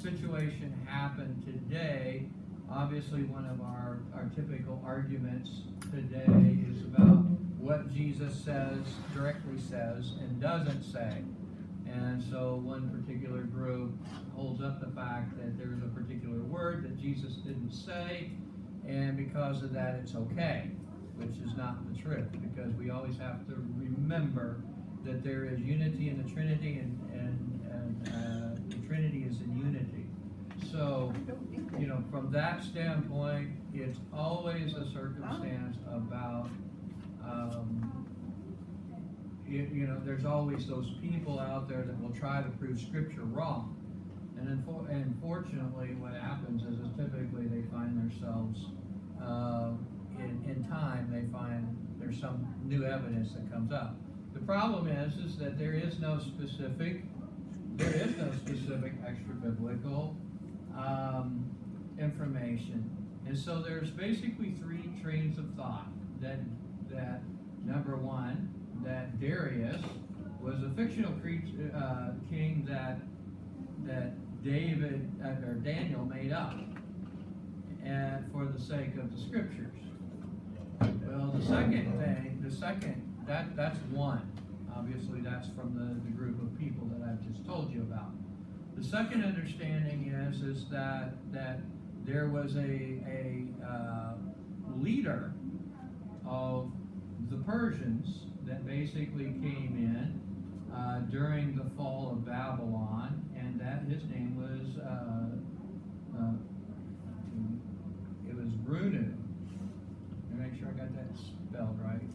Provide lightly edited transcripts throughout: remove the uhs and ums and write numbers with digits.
situation happened today, obviously one of our typical arguments today is about what Jesus says, directly says, and doesn't say. And so one particular group holds up the fact that there's a particular word that Jesus didn't say, and because of that it's okay, which is not the truth, because we always have to remember that there is unity in the Trinity, and the Trinity is in unity. So, from that standpoint, it's always a circumstance about, there's always those people out there that will try to prove Scripture wrong. And unfortunately, what happens is typically they find themselves, in time, they find there's some new evidence that comes up. The problem is that there is no specific extra biblical information, and so there's basically three trains of thought. That number one, that Darius was a fictional king that David or Daniel made up, and for the sake of the Scriptures. Well, that's one. Obviously, that's from the group of people that I've just told you about. The second understanding is that there was a leader of the Persians that basically came in during the fall of Babylon, and that his name was Brunu. Let me make sure I got that spelled right.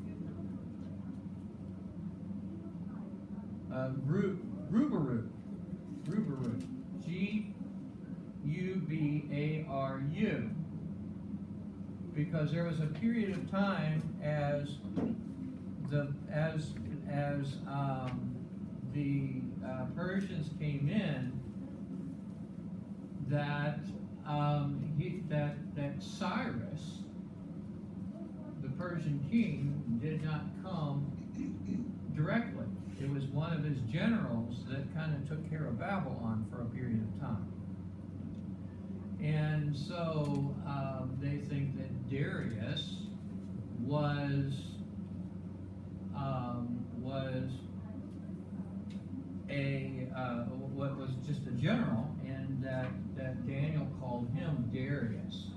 Rubaru, Gubaru, because there was a period of time as the Persians came in that Cyrus, the Persian king, did not come directly. It was one of his generals that kind of took care of Babylon for a period of time. And so they think that Darius was just a general, and that Daniel called him Darius.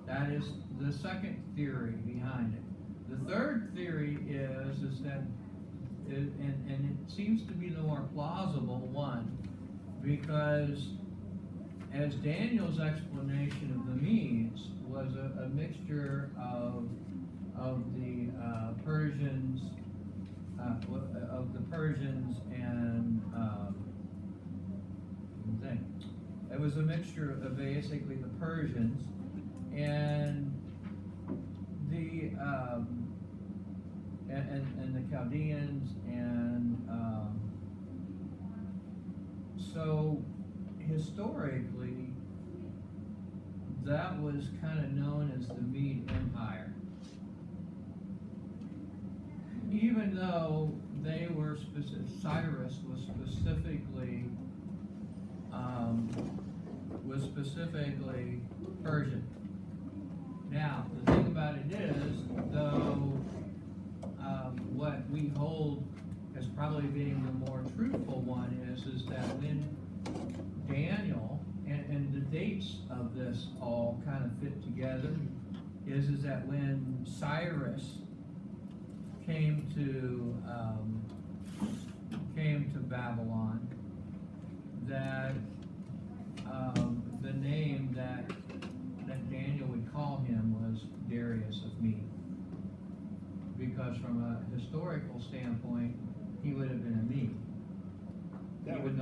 That is the second theory behind it. The third theory is that, and it seems to be the more plausible one, because as Daniel's explanation of the means was a mixture of the Persians and it was a mixture of basically the Persians and the and the Chaldeans, and so historically that was kind of known as the Mede Empire, even though they were Cyrus was specifically Persian. Now the thing about it is, though, what we hold as probably being the more truthful one is that when Daniel, and the dates of this all kind of fit together, is that when Cyrus came to Babylon, that the name that Daniel would call him was Darius of Mede, because from a historical standpoint, he would have been a Mede. That would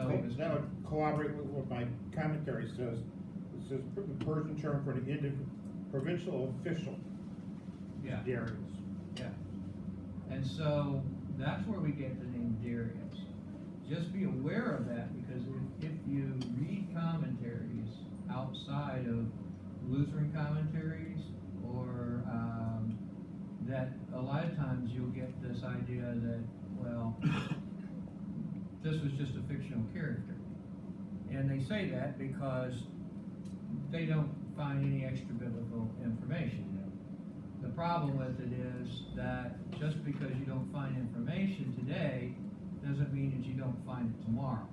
corroborate with what my commentary says. It says the Persian term for the provincial official. Yeah. Darius. Yeah. And so that's where we get the name Darius. Just be aware of that, because if you read commentaries outside of Lutheran commentaries, or that a lot of times you'll get this idea that, well, this was just a fictional character. And they say that because they don't find any extra biblical information. The problem with it is that just because you don't find information today doesn't mean that you don't find it tomorrow.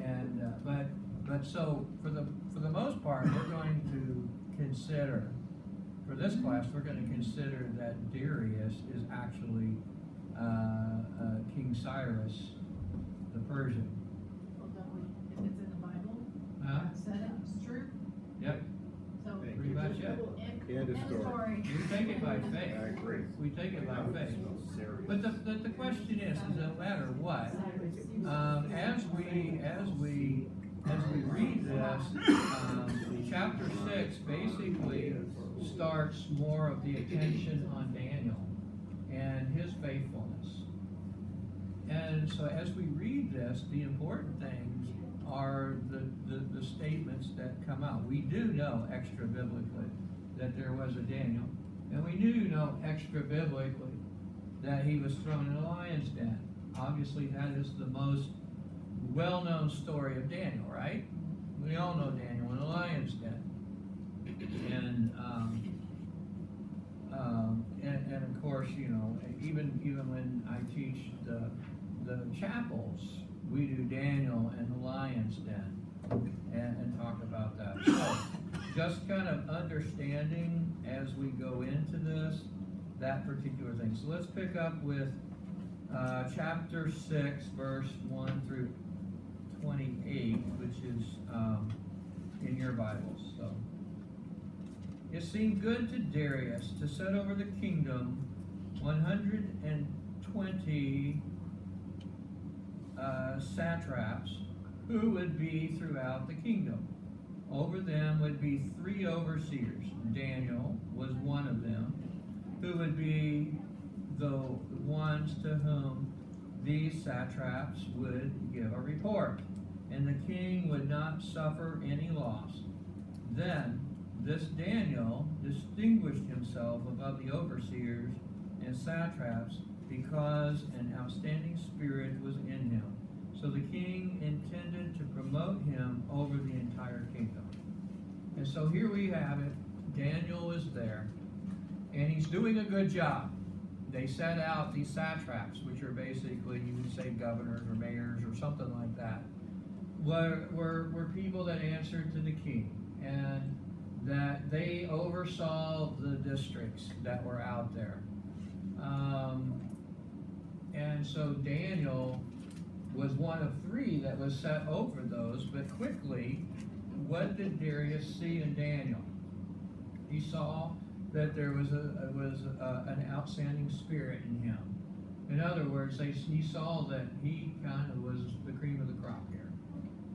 And but so for the most part, we're going to consider, for this class, we're going to consider that Darius is actually King Cyrus, the Persian. If it's in the Bible, Huh? said it's true. Yep. So Pretty much it. End of story. We take it by faith. I agree. We take it by faith. But the question is no matter what, as we read this, chapter 6 basically starts more of the attention on Daniel and his faithfulness. And so as we read this, the important things are the statements that come out. We do know extra biblically that there was a Daniel, and we do know extra biblically that he was thrown in a lion's den. Obviously, that is the most well-known story of Daniel, right? We all know Daniel in a lion's den. And of course, you know, even when I teach the chapels, we do Daniel and the lion's den and talk about that. So just kind of understanding as we go into this, that particular thing. So let's pick up with chapter 6, verse 1 through 28, which is in your Bibles. So it seemed good to Darius to set over the kingdom 120 satraps who would be throughout the kingdom. Over them would be 3 overseers. Daniel was one of them, who would be the ones to whom these satraps would give a report, and the king would not suffer any loss. Then this Daniel distinguished himself above the overseers and satraps because an outstanding spirit was in him. So the king intended to promote him over the entire kingdom. And so here we have it. Daniel is there, and he's doing a good job. They set out these satraps, which are basically, you would say, governors or mayors or something like that, were people that answered to the king, and that they oversaw the districts that were out there. And so Daniel was one of 3 that was set over those, but quickly, what did Darius see in Daniel? He saw that there was an outstanding spirit in him. In other words, he saw that he kind of was the cream of the crop here,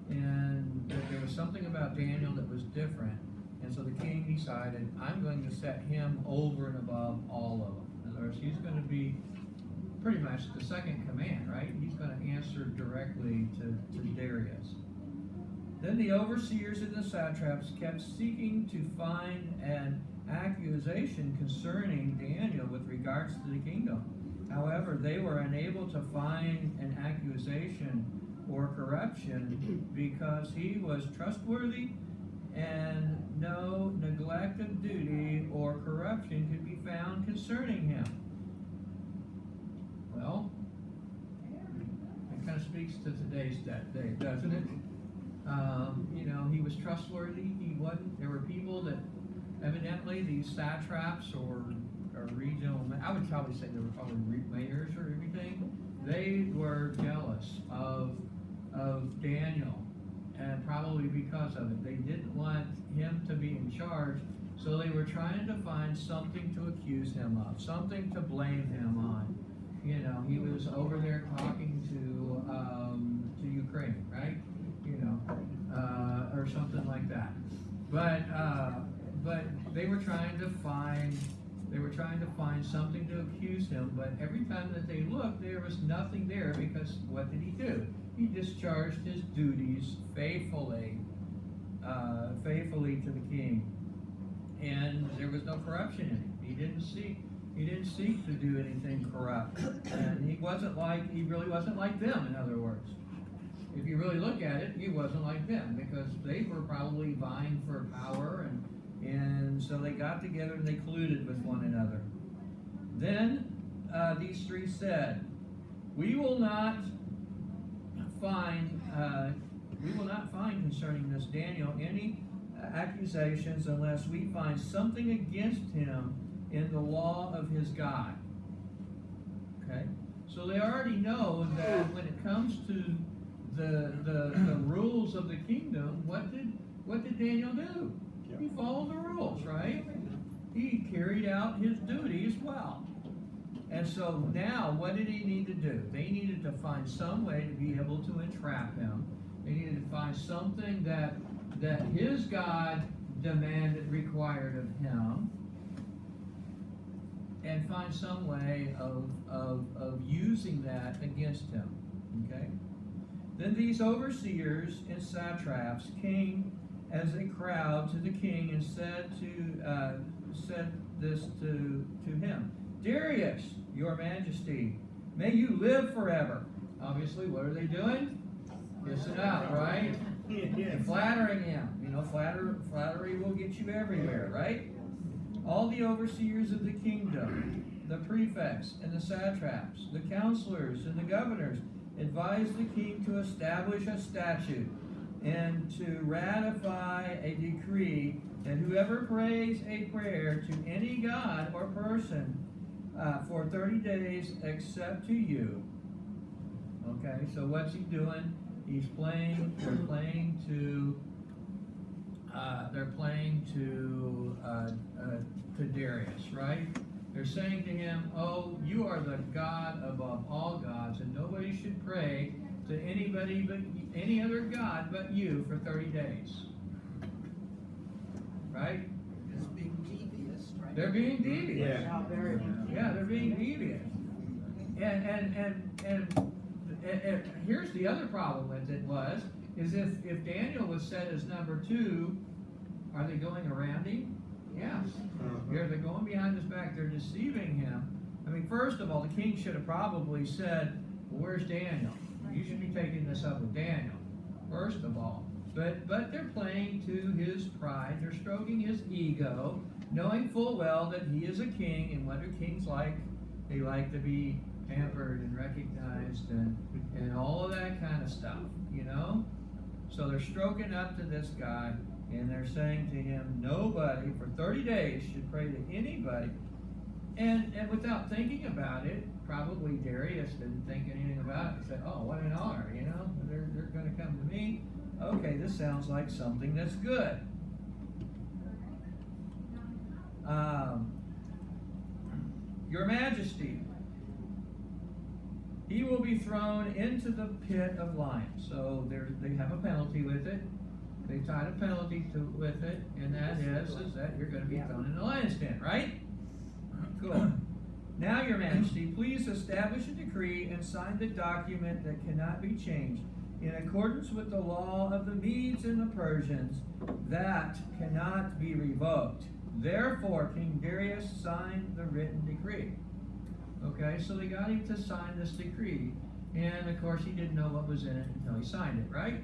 and that there was something about Daniel that was different. And so the king decided, I'm going to set him over and above all of them. In other words, he's going to be pretty much the second command, right? He's going to answer directly to Darius. Then the overseers and the satraps kept seeking to find an accusation concerning Daniel with regards to the kingdom. However, they were unable to find an accusation or corruption because he was trustworthy and no neglect of duty or corruption could be found concerning him. Well, it kind of speaks to today's day, doesn't it? You know, he was trustworthy. He wasn't. There were people that evidently these satraps or regional, I would probably say they were probably mayors or everything. They were jealous of Daniel, and probably because of it, they didn't want him to be in charge. So they were trying to find something to accuse him of, something to blame him on. You know, he was over there talking to Ukraine, right? You know, or something like that. But they were trying to find something to accuse him. But every time that they looked, there was nothing there, because what did he do? He discharged his duties faithfully to the king, and there was no corruption in him. He didn't seek to do anything corrupt, and he really wasn't like them, in other words. if you really look at it, he wasn't like them, because they were probably vying for power, and so they got together and they colluded with one another. Then these three said, we will not find concerning this Daniel any accusations unless we find something against him in the law of his God. Okay? So they already know that when it comes to the rules of the kingdom, what did Daniel do? He followed the rules, right? He carried out his duty as well. And so now, what did he need to do? They needed to find some way to be able to entrap him. They needed to find something that his God required of him, and find some way of using that against him. Okay? Then these overseers and satraps came as a crowd to the king and said this to him, Darius, your majesty, may you live forever. Obviously, what are they doing? Kissing up, right? And flattering him. You know, flattery will get you everywhere, right? All the overseers of the kingdom, the prefects and the satraps, the counselors and the governors, advised the king to establish a statute and to ratify a decree that whoever prays a prayer to any god or person for 30 days except to you. Okay, so what's he doing? They're playing to Darius, right? They're saying to him, oh, you are the God above all gods, and nobody should pray to anybody but any other god but you for 30 days. Right? It's being devious, right? They're being devious. Yeah. Yeah, they're being devious. And here's the other problem with it is if Daniel was set as number 2, are they going around him? Yes. They're going behind his back. They're deceiving him. I mean, first of all, the king should have probably said, well, where's Daniel? You should be taking this up with Daniel, first of all. But they're playing to his pride. They're stroking his ego, knowing full well that he is a king, and what do kings like? They like to be pampered and recognized and all of that kind of stuff, you know? So they're stroking up to this guy, and they're saying to him, nobody for 30 days should pray to anybody. And without thinking about it, probably Darius didn't think anything about it. He said, oh, what an honor, you know? They're going to come to me. Okay, this sounds like something that's good. Your Majesty, he will be thrown into the pit of lions. So they have a penalty with it. They tied a penalty with it, and that is that you're going to be thrown in the lion's den, right? Cool. Now, Your Majesty, please establish a decree and sign the document that cannot be changed in accordance with the law of the Medes and the Persians that cannot be revoked. Therefore, King Darius signed the written decree. Okay, so they got him to sign this decree, and of course he didn't know what was in it until he signed it, right?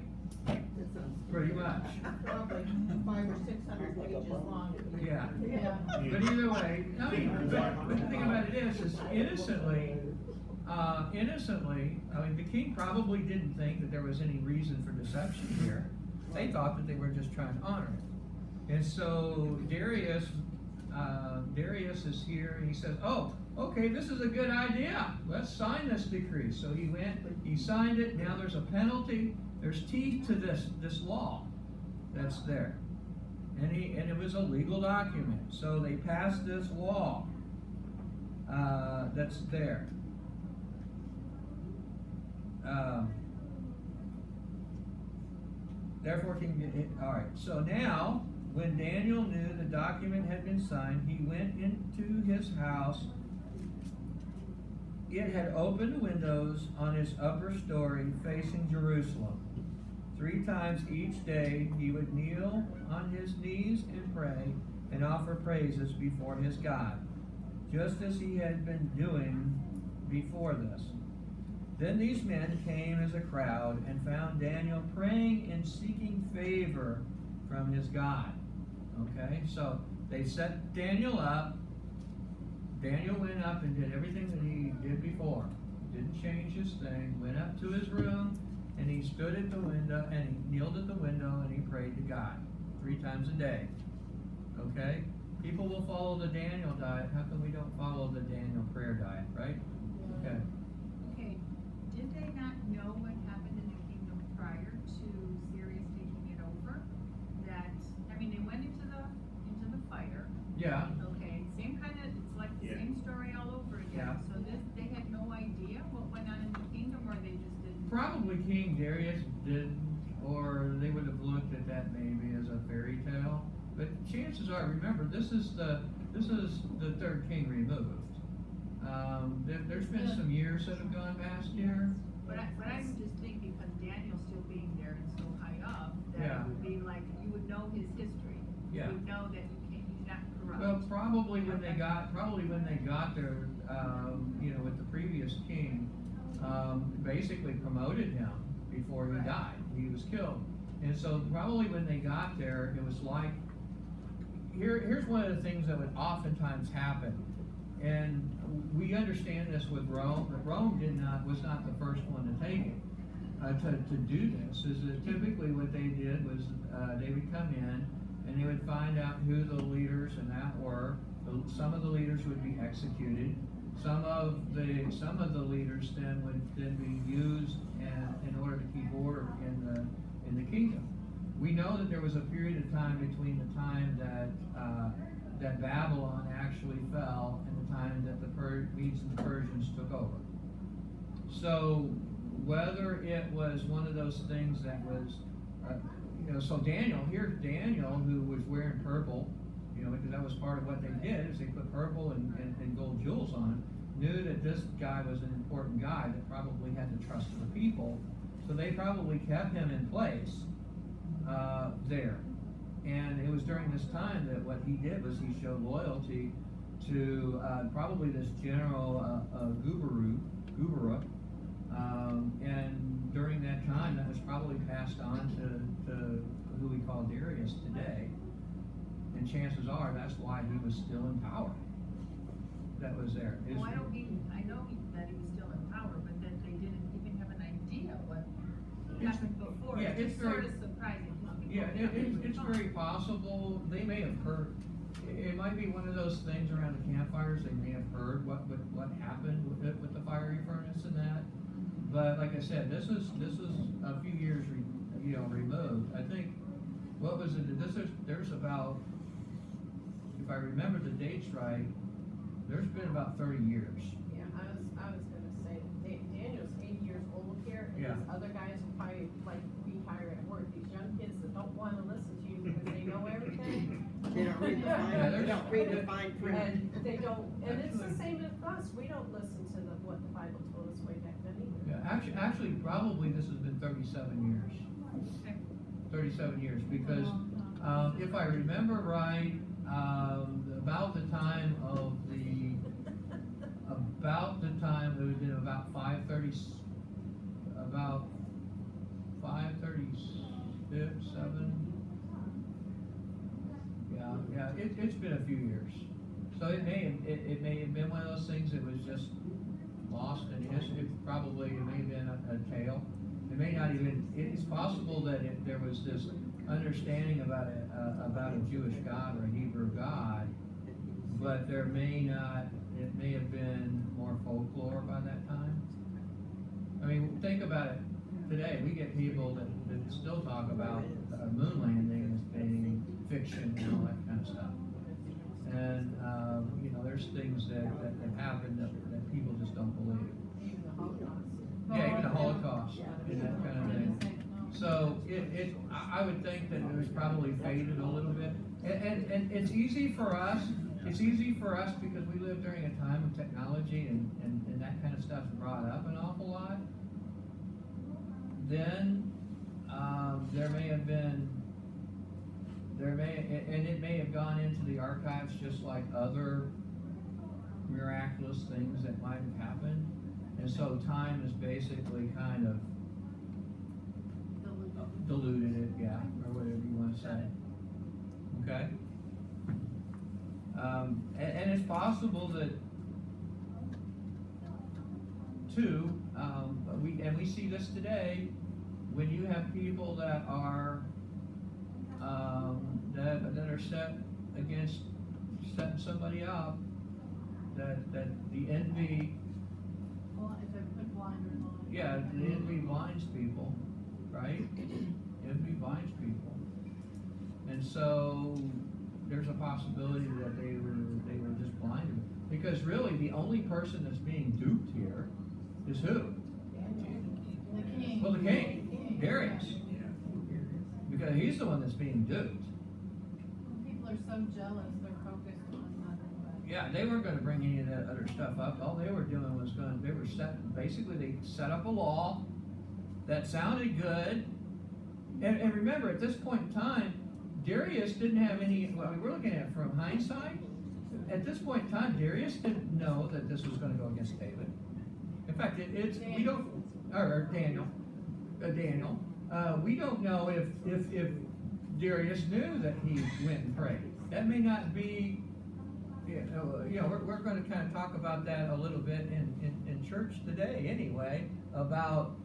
Pretty much. Probably 500 or 600 pages long. Yeah. Yeah. But either way, I mean, but the thing about it is innocently, I mean, the king probably didn't think that there was any reason for deception here. They thought that they were just trying to honor it. And so Darius is here, and he says, oh, okay, this is a good idea. Let's sign this decree. So he went, he signed it. Now there's a penalty. There's teeth to this law that's there. And it was a legal document. So they passed this law that's there. Therefore, all right. So now, when Daniel knew the document had been signed, he went into his house. It had open windows on its upper story facing Jerusalem. 3 times each day he would kneel on his knees and pray and offer praises before his God, just as he had been doing before this. Then these men came as a crowd and found Daniel praying and seeking favor from his God. Okay, so they set Daniel up. Daniel went up and did everything that he did before. Didn't change his thing. Went up to his room and he stood at the window and he kneeled at the window and he prayed to God 3 times a day. Okay? People will follow the Daniel diet. How come we don't follow the Daniel prayer diet, right? Okay. Okay, did they not know what happened in the kingdom prior to Syria's taking it over? That, I mean, they went into the fire. Yeah. Okay, same kind of, it's like the Yeah. same story all over again. So they had no idea what went on in the kingdom, or they just didn't? Probably King Darius didn't, or they would have looked at that maybe as a fairy tale. But chances are, remember, this is the third king removed. There's been some years that have gone past here. But I would just think because Daniel's still being there and so high up, that Yeah. it would be like, you would know his history. Yeah. You would know that he's not corrupt. Well, probably when they got there, with the previous king, basically promoted him before he Right. died. He was killed. And so probably when they got there, it was like, here's one of the things that would oftentimes happen. And we understand this with Rome, but Rome was not the first one to take it, to do this. Is that typically what they did was, they would come in and they would find out who the leaders and that were. Some of the leaders would be executed. Some of the leaders then would then be used in order to keep order in the kingdom. We know that there was a period of time between the time that Babylon actually fell and the time that the Medes and the Persians took over. So whether it was one of those things that was, so Daniel, here's Daniel who was wearing purple, because that was part of what they did, is they put purple and gold jewels on him, knew that this guy was an important guy that probably had the trust of the people, so they probably kept him in place there. And it was during this time that what he did was he showed loyalty to probably this general Gubera, and during that time that was probably passed on to who we call Darius today. And chances are that's why he was still in power. That was there. Well, I know that he was still in power, but that they didn't even have an idea what happened before. Yeah, It's it's sort very- of surprising. Yeah, it's very possible. They may have heard. It might be one of those things around the campfires. They may have heard what happened with the fiery furnace and that. But like I said, this is a few years removed. I think what was it? There's about, if I remember the dates right, there's been about 30 years. Yeah, I was gonna say, Daniel's 80 years old here, and Yeah. these other guys will probably like we hire at work, these young kids that don't wanna listen to you because they know everything. They don't read the Yeah, fine, there's- they don't read the fine print. And they don't, and it's the Actually- same with us, we don't listen to what the Bible told us way back then either. Yeah, actually, probably this has been 37 years. 37 years, because if I remember right, about the time it was in about 536, 7. Yeah, it's been a few years. So it may have been one of those things that was just lost in history. It may have been a tale. It may not even. It's possible that there was this understanding about a Jewish God or a Hebrew God, but there may not. It may have been more folklore by that time. I mean, think about it. Today we get people that still talk about moon landing as being fiction and all that kind of stuff. And there's things that happen that people just don't believe. Even the Holocaust. Yeah, even the Holocaust and that kind of thing. So I would think that it was probably faded a little bit. And it's easy for us. It's easy for us because we live during a time of technology and that kind of stuff's brought up an awful lot. Then there may have been. It may have gone into the archives just like other miraculous things that might have happened. And so time has basically kind of diluted it, yeah, or whatever you want to say. Okay? And it's possible that, too, we see this today, when you have people that are, that are set against setting somebody up, that the envy, If they put blinders on. yeah, the envy blinds people, right? Envy blinds people. And so, there's a possibility that they were just blinded. Because really, the only person that's being duped here is who? The king. Well, the king, Darius. Because he's the one that's being duped. People are so jealous, they're focused on nothing but. Yeah, they weren't gonna bring any of that other stuff up. All they were doing was basically they set up a law that sounded good. And remember, at this point in time, Darius didn't have any, well, we're looking at it from hindsight. At this point in time, Darius didn't know that this was gonna go against David. In fact, we don't, or Daniel, we don't know if Darius knew that he went and prayed. That may not be, we're gonna kind of talk about that a little bit in church today anyway, about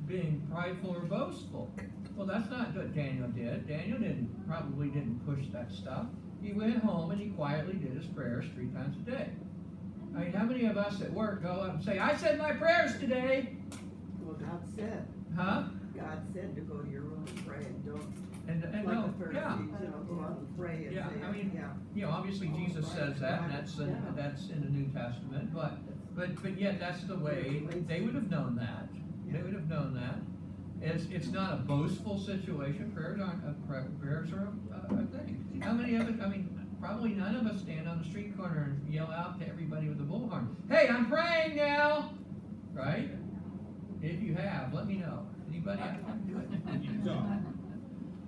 being prideful or boastful. Well, that's not what Daniel did. Daniel probably didn't push that stuff. He went home and he quietly did his prayers 3 times a day. I mean, how many of us at work go up and say, I said my prayers today? Well, God said. Huh? God said to go to your room and pray and don't, And like no, the Pharisees, yeah. go out and pray and say, Yeah, I mean, yeah. Obviously Jesus says that, and that's in the New Testament, but yet that's the way, they would have known that. They would have known that. It's not a boastful situation. Prayers are a thing. How many of it, I mean, probably none of us stand on the street corner and yell out to everybody with a bullhorn, hey, I'm praying now! Right? If you have, let me know. Anybody have to do it?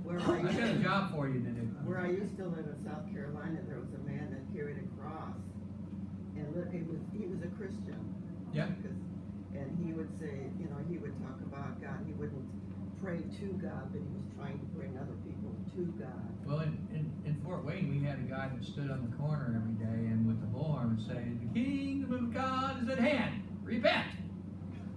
Where I I got a used, job for you to do. where I used to live in South Carolina, there was a man that carried a cross. And he was a Christian. Yeah. And he would say, he would talk about God. He wouldn't pray to God, but he was trying to bring other people to God. Well, in Fort Wayne, we had a guy that stood on the corner every day and with the bullhorn would say, the kingdom of God is at hand. Repent.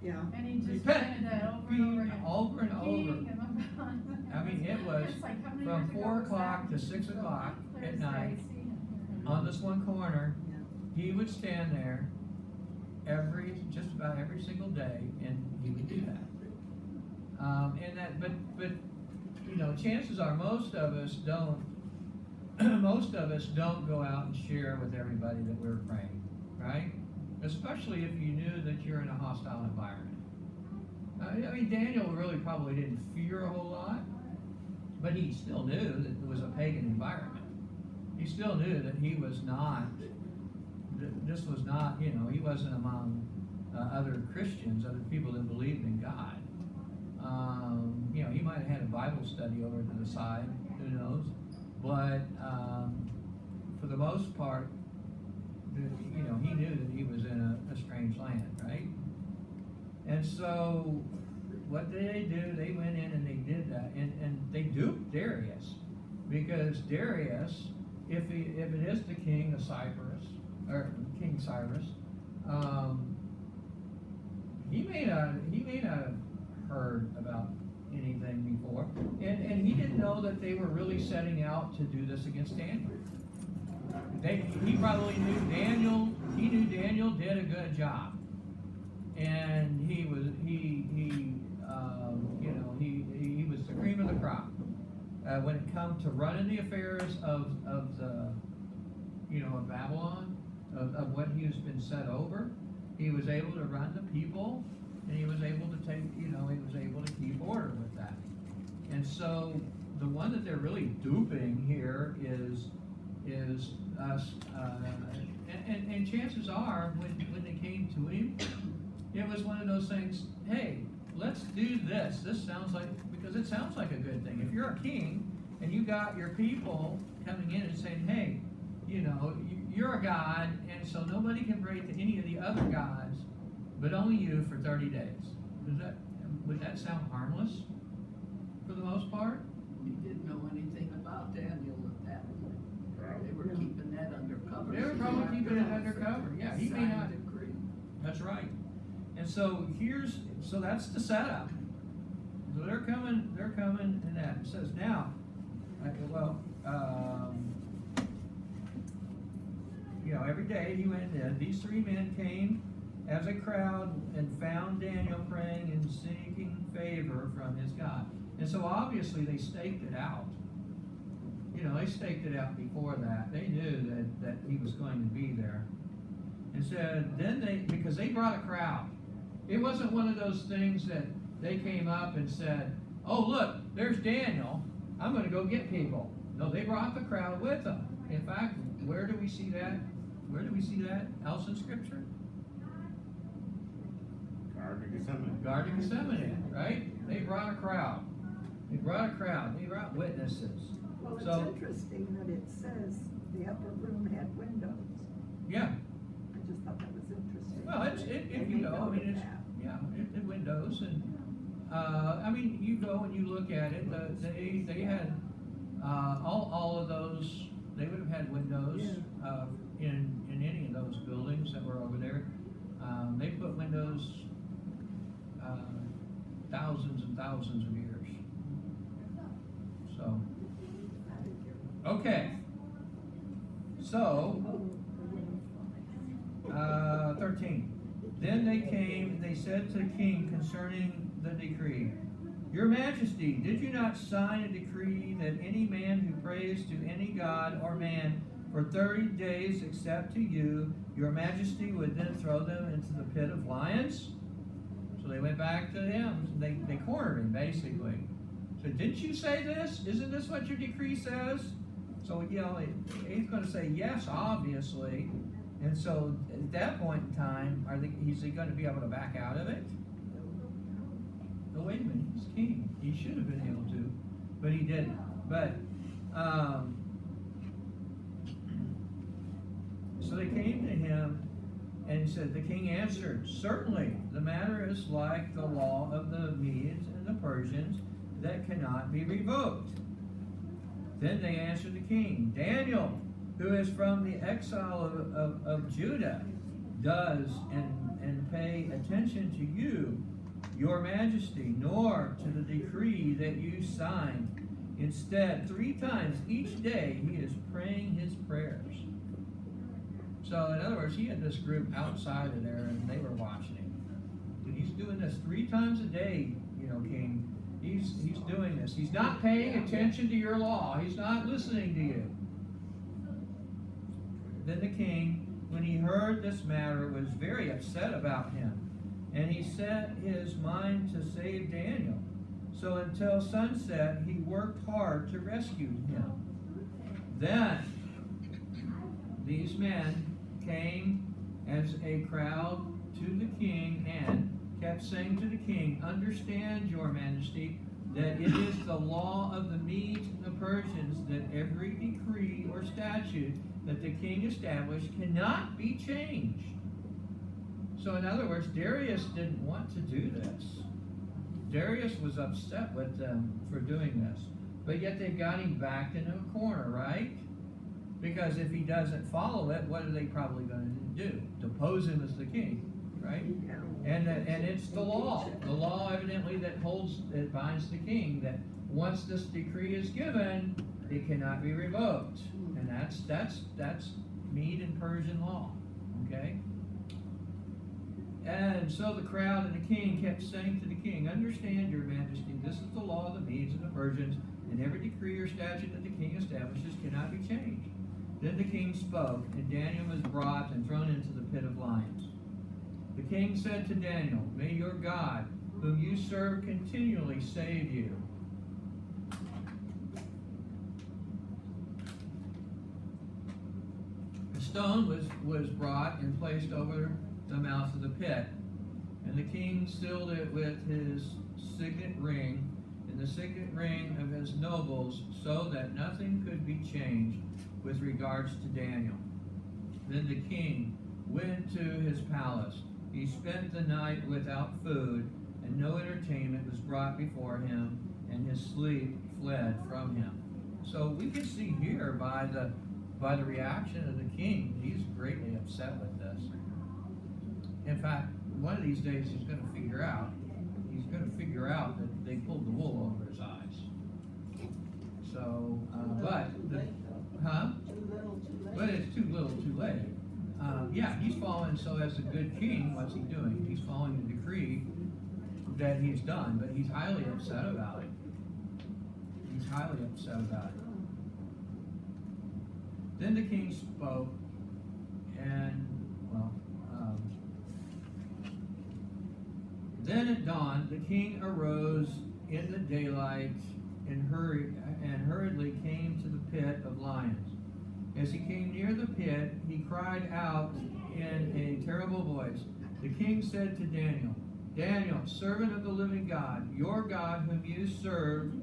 Yeah. And he just Repent. repeated that over and over again. Over and over. Kingdom of God. I mean, it was It's like, how many from years ago 4 was o'clock that? to 6 o'clock Clear at as night day, see? on this one corner. Yeah. He would stand there just about every single day, and he would do that. But chances are most of us don't go out and share with everybody that we're praying, right? Especially if you knew that you're in a hostile environment. I mean, Daniel really probably didn't fear a whole lot, but he still knew that it was a pagan environment. He still knew that he was not, this was not, he wasn't among other Christians, other people that believed in God. He might have had a Bible study over to the side, who knows? But for the most part, he knew that he was in a strange land, right? And so, what did they do? They went in and they did that, and they duped Darius, because Darius, if it is the king of Cyprus, or King Cyrus, he may not have heard about anything before, and he didn't know that they were really setting out to do this against Daniel. He probably knew Daniel. He knew Daniel did a good job, and he was the cream of the crop when it come to running the affairs of Babylon, of what he has been set over. He was able to run the people, and he was able to keep order with that. And so the one that they're really duping here is us, and chances are when they came to him, it was one of those things, hey, let's do this. Because it sounds like a good thing. If you're a king and you got your people coming in and saying, hey, you're a god, and so nobody can pray to any of the other gods, but only you for 30 days. Would that sound harmless for the most part? He didn't know anything about Daniel at that point. They were No. keeping that undercover. They were probably keeping it undercover. Yeah, he may not. Signed decree. That's right. And so so that's the setup. So they're coming and that. It says now, every day he went in. These three men came as a crowd and found Daniel praying and seeking favor from his God. And so obviously they staked it out. They staked it out before that. They knew that he was going to be there. And said, because they brought a crowd. It wasn't one of those things that they came up and said, oh, look, there's Daniel. I'm going to go get people. No, they brought the crowd with them. In fact, where do we see that? Where do we see that else in Scripture? Garden of Gethsemane. Garden of Gethsemane, right? They brought a crowd. They brought witnesses. Well, it's So- interesting that it says the upper room had windows. Yeah. I just thought that was interesting. Well, if They you made go, I note mean, of it's, that. yeah, it windows and, you go and you look at it, they had, all of those, they would have had windows, in any of those buildings that were over there. They put windows, thousands and thousands of years. So, okay. So, 13. Then they came and they said to the king concerning the decree, Your Majesty, did you not sign a decree that any man who prays to any god or man for 30 days except to you, Your Majesty would then throw them into the pit of lions? So they went back to him. They cornered him, basically. So didn't you say this? Isn't this what your decree says? So, he's going to say yes, obviously. And so at that point in time, is he going to be able to back out of it? No, wait a minute, he's king. He should have been able to, but he didn't. But, so they came to him and said, the king answered, Certainly, the matter is like the law of the Medes and the Persians that cannot be revoked. Then they answered the king, Daniel, who is from the exile of Judah, does and pay attention to you, Your Majesty, nor to the decree that you signed. Instead, 3 times each day he is praying his prayers. So, in other words, he had this group outside of there, and they were watching him. And he's doing this 3 times a day, king. He's doing this. He's not paying attention to your law. He's not listening to you. Then the king, when he heard this matter, was very upset about him, and he set his mind to save Daniel. So until sunset, he worked hard to rescue him. Then these men came as a crowd to the king and kept saying to the king, Understand, Your Majesty, that it is the law of the Medes and the Persians that every decree or statute that the king established cannot be changed. So in other words, Darius didn't want to do this. Darius was upset with them for doing this. But yet they've got him backed into a corner, right? Because if he doesn't follow it, what are they probably going to do? Depose him as the king, right? And it's the law. The law evidently that binds the king, that once this decree is given, it cannot be revoked. And that's Mede and Persian law. Okay? And so the crowd and the king kept saying to the king, Understand, Your Majesty, this is the law of the Medes and the Persians, and every decree or statute that the king establishes cannot be changed. Then the king spoke, and Daniel was brought and thrown into the pit of lions. The king said to Daniel, May your God, whom you serve continually, save you. A stone was brought and placed over the mouth of the pit, and the king sealed it with his signet ring and the signet ring of his nobles, so that nothing could be changed with regards to Daniel. Then the king went to his palace. He spent the night without food, and no entertainment was brought before him, and his sleep fled from him. So we can see here by the reaction of the king, he's greatly upset with this. In fact, one of these days he's going to figure out that they pulled the wool over his eyes. So, but it's too little, too late. Yeah, he's following. So as a good king, what's he doing? He's following the decree that he's done, but he's highly upset about it. He's highly upset about it. Then the king spoke, and then at dawn the king arose in the daylight and hurriedly came to the pit of lions. As he came near the pit, he cried out in a terrible voice. The king said to Daniel, Daniel, servant of the living God, your God whom you serve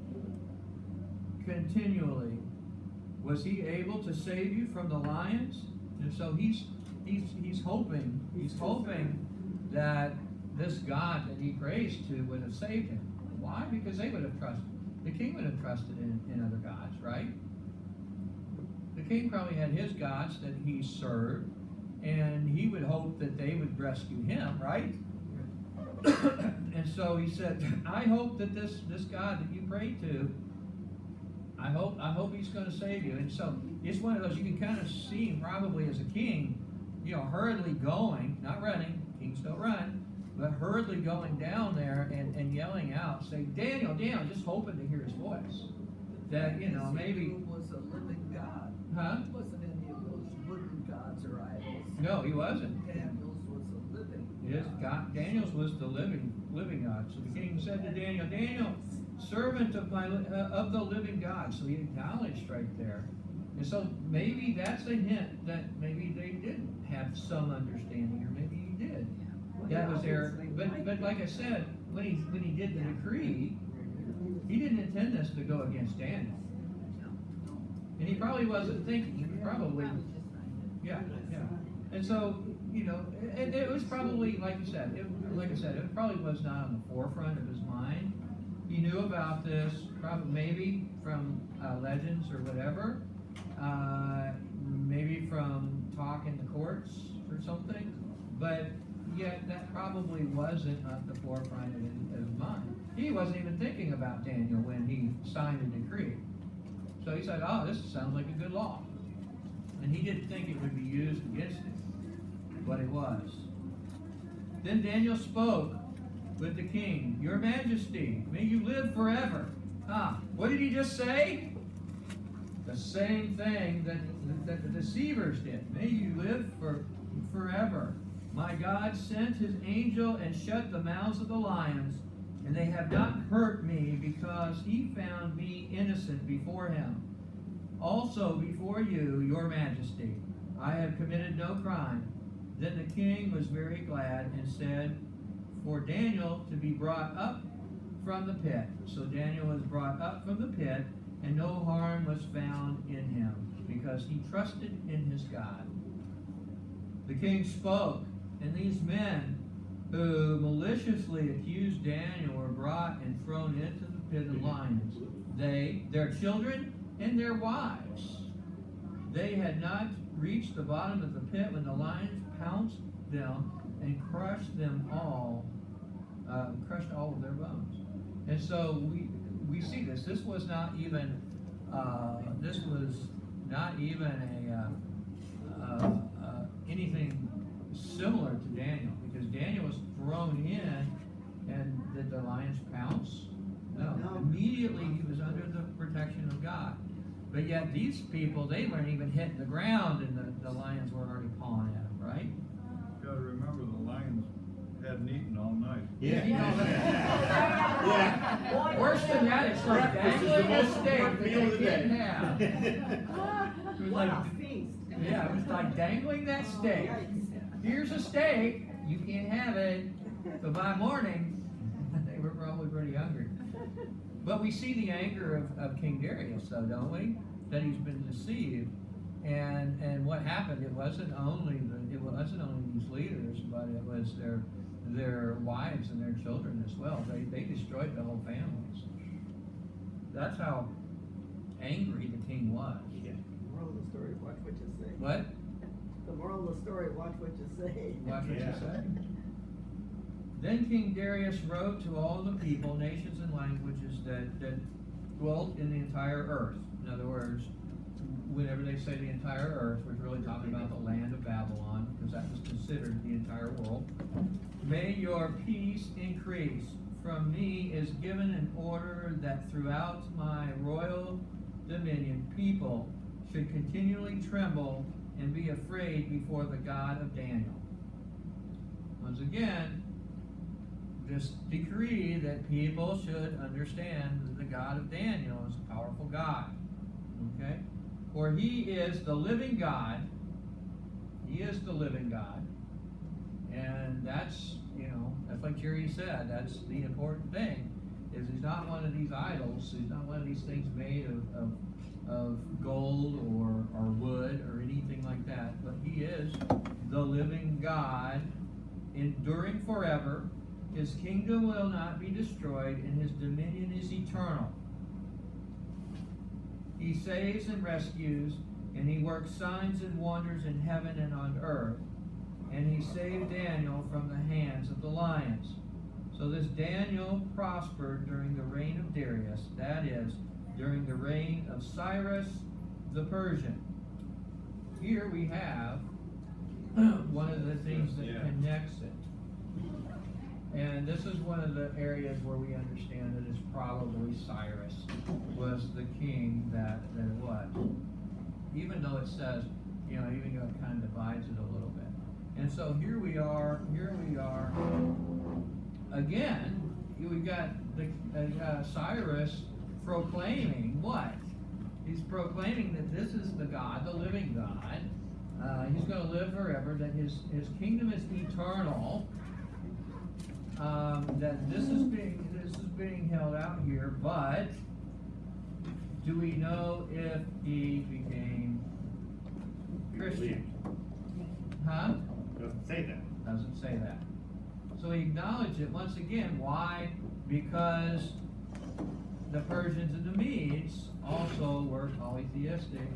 continually, was he able to save you from the lions? And so he's hoping that this God that he prays to would have saved him. Why? Because the king would have trusted in other gods, right? The king probably had his gods that he served, and he would hope that they would rescue him, right? And so he said, I hope that this God that you pray to, I hope he's going to save you. And so it's one of those, you can kind of see him probably as a king, hurriedly going, not running, kings don't run, but hurriedly going down there and yelling out, saying, Daniel, just hoping to hear his voice. That, maybe... He was a living God. Huh? He wasn't any of those wooden gods or idols. No, he wasn't. Daniel's was a living Yes, God, Daniel's was the living God. So the king said to Daniel, servant of the living God. So he acknowledged right there. And so maybe that's a hint that maybe they did have some understanding, or maybe he did. That was there. But like I said, when he did the decree, he didn't intend this to go against Daniel. And he probably wasn't thinking, yeah. And so, and it was probably, like I said, it probably was not on the forefront of his mind. He knew about this, probably maybe from legends or whatever, maybe from talk in the courts or something, but yet that probably wasn't at the forefront of his mind. He wasn't even thinking about Daniel when he signed the decree. So he said, oh, this sounds like a good law. And he didn't think it would be used against him, but it was. Then Daniel spoke with the king, Your Majesty, may you live forever. What did he just say? The same thing that the deceivers did. May you live forever. My God sent his angel and shut the mouths of the lions, and they have not hurt me, because he found me innocent before him. Also before you, Your Majesty, I have committed no crime. Then the king was very glad and said for Daniel to be brought up from the pit. So Daniel was brought up from the pit, and no harm was found in him, because he trusted in his God. The king spoke, and these men who maliciously accused Daniel were brought and thrown into the pit of lions. They, their children, and their wives. They had not reached the bottom of the pit when the lions pounced them and crushed all of their bones. And so we see this. This was not even anything similar to Daniel, because Daniel was thrown in, and did the lions pounce? No. Immediately he was under the protection of God. But yet these people, they weren't even hitting the ground, and the lions were already pawing at them, right? You gotta remember, the lions hadn't eaten all night. Yeah. Yeah. Worse than that, it's like dangling a steak that Meal of they the didn't day. have. It was What like, a feast. yeah, it was like dangling that steak. Here's a steak, you can't have it. So by morning, they were probably pretty hungry. But we see the anger of King Darius, though, don't we? That he's been deceived. And what happened, it wasn't only these leaders, but it was their wives and their children as well. They destroyed the whole families. That's how angry the king was. Yeah. Moral of the story, watch what you say. What? The moral of the story, watch what you say. Watch what Yeah. you say. Then King Darius wrote to all the people, nations, and languages that dwelt in the entire earth. In other words, whenever they say the entire earth, we're really talking about the land of Babylon, because that was considered the entire world. May your peace increase. From me is given an order that throughout my royal dominion people should continually tremble and be afraid before the God of Daniel. Once again, this decree that people should understand that the God of Daniel is a powerful God. Okay? For he is the living God. He is the living God. And that's, that's like Jerry said, that's the important thing, is he's not one of these idols. He's not one of these things made of gold or wood or anything like that. But he is the living God, enduring forever. His kingdom will not be destroyed, and his dominion is eternal. He saves and rescues, and he works signs and wonders in heaven and on earth. And he saved Daniel from the hands of the lions. So this Daniel prospered during the reign of Darius, that is, during the reign of Cyrus the Persian. Here we have one of the things that connects it. And this is one of the areas where we understand that it's probably Cyrus was the king that it was. Even though it says, even though it kind of divides it a little bit. And so here we are, again, we've got Cyrus proclaiming what? He's proclaiming that this is the God, the living God. He's going to live forever, that his kingdom is eternal, that this is being held out here, but do we know if he became Christian? Huh? Doesn't say that. Doesn't say that. So he acknowledged it once again. Why? Because the Persians and the Medes also were polytheistic,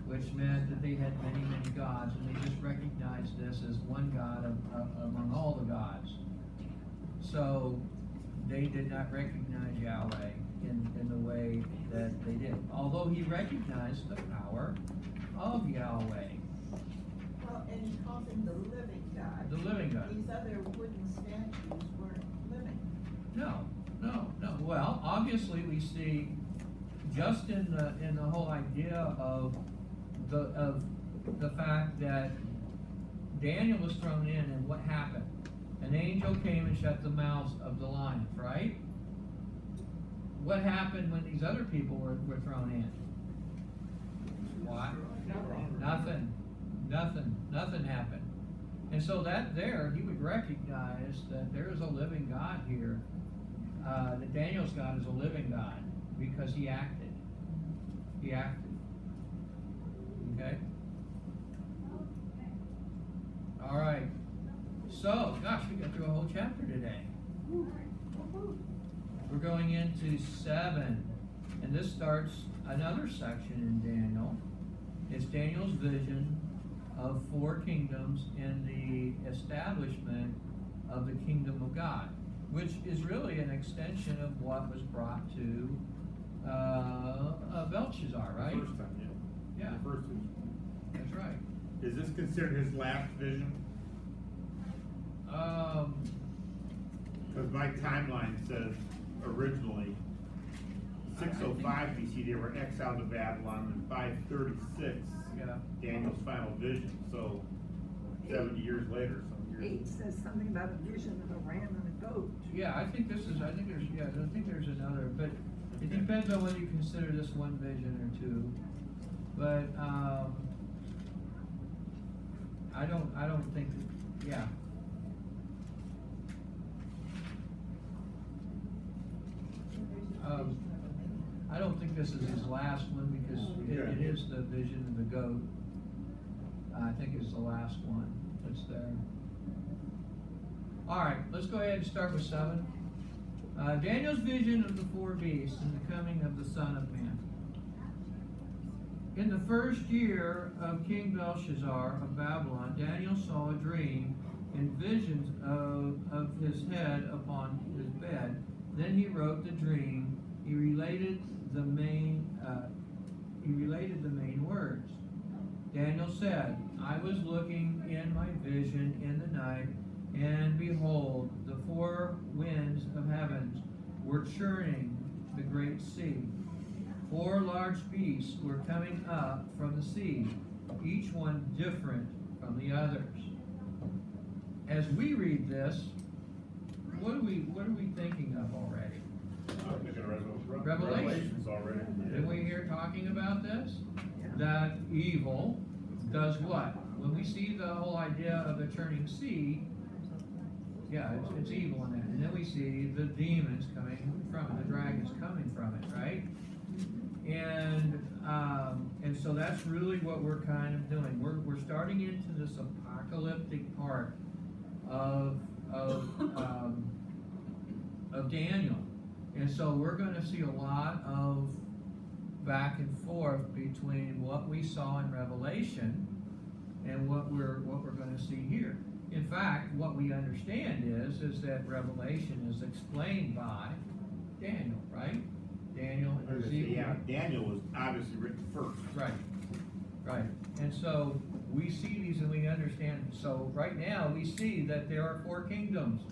which meant that they had many, many gods, and they just recognized this as one God among all the gods. So they did not recognize Yahweh in the way that they did. Although he recognized the power of Yahweh. Well, and he calls him the living God. The living God. These other wooden statues weren't living. No. Well, obviously we see just in the whole idea of the fact that Daniel was thrown in, and what happened? An angel came and shut the mouths of the lions, right? What happened when these other people were thrown in? What? Nothing happened. And so that there, he would recognize that there is a living God here. That Daniel's God is a living God because he acted. He acted. Okay? All right. So, gosh, we got through a whole chapter today. We're going into 7. And this starts another section in Daniel. It's Daniel's vision of 4 kingdoms in the establishment of the kingdom of God, which is really an extension of what was brought to Belshazzar, right? The first time, yeah. Yeah. The first vision. That's right. Is this considered his last vision? Because my timeline says originally 605 BC they were exiled to Babylon, and 536 Yeah. Daniel's final vision. So 70 years later, some years. 8 says something about a vision of a ram and a goat. Yeah, I think there's another, but it depends on whether you consider this one vision or 2. But I don't think that, yeah. I don't think this is his last one because it is the vision of the goat. I think it's the last one that's there. All right, let's go ahead and start with 7. Daniel's vision of the 4 beasts and the coming of the Son of Man. In the first year of King Belshazzar of Babylon, Daniel saw a dream and visions of his head upon his bed. Then he wrote the dream. He related the main words. Daniel said, I was looking in my vision in the night, and behold, the 4 winds of heavens were churning the great sea. 4 large beasts were coming up from the sea, each one different from the others. As we read this, what are we thinking of already? I'm thinking of Revelation. Revelations already. Did we hear talking about this? Yeah. That evil does what? When we see the whole idea of the churning sea, yeah, it's evil in that. And then we see the demons coming from it, the dragons coming from it, right? And so that's really what we're kind of doing. We're starting into this apocalyptic part of Daniel. And so we're going to see a lot of back and forth between what we saw in Revelation and what we're going to see here. In fact, what we understand is that Revelation is explained by Daniel, right? Daniel and Ezekiel. Yeah, Daniel was obviously written first. Right. And so we see these and we understand. So right now we see that there are 4 kingdoms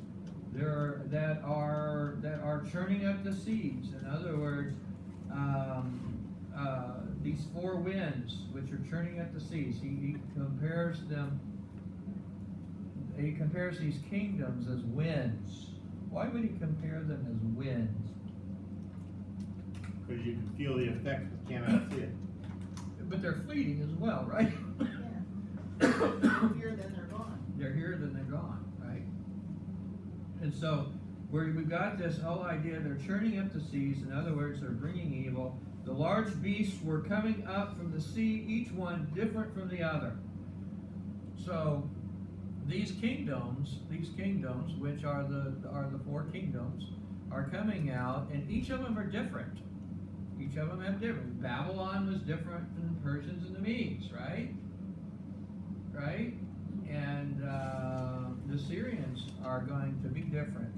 that are churning up the seas. In other words, these 4 winds which are churning up the seas. He compares them. He compares these kingdoms as winds. Why would he compare them as winds? Because you can feel the effects but cannot see it. But they're fleeting as well, right? Yeah. Here, then they're gone. They're here, then they're gone, right? And so we've got this whole idea they're churning up the seas. In other words, they're bringing evil. The large beasts were coming up from the sea, each one different from the other. So these kingdoms, which are the 4 kingdoms, are coming out, and each of them are different. Each of them have different. Babylon was different than the Persians and the Medes, right? Right? And the Syrians are going to be different.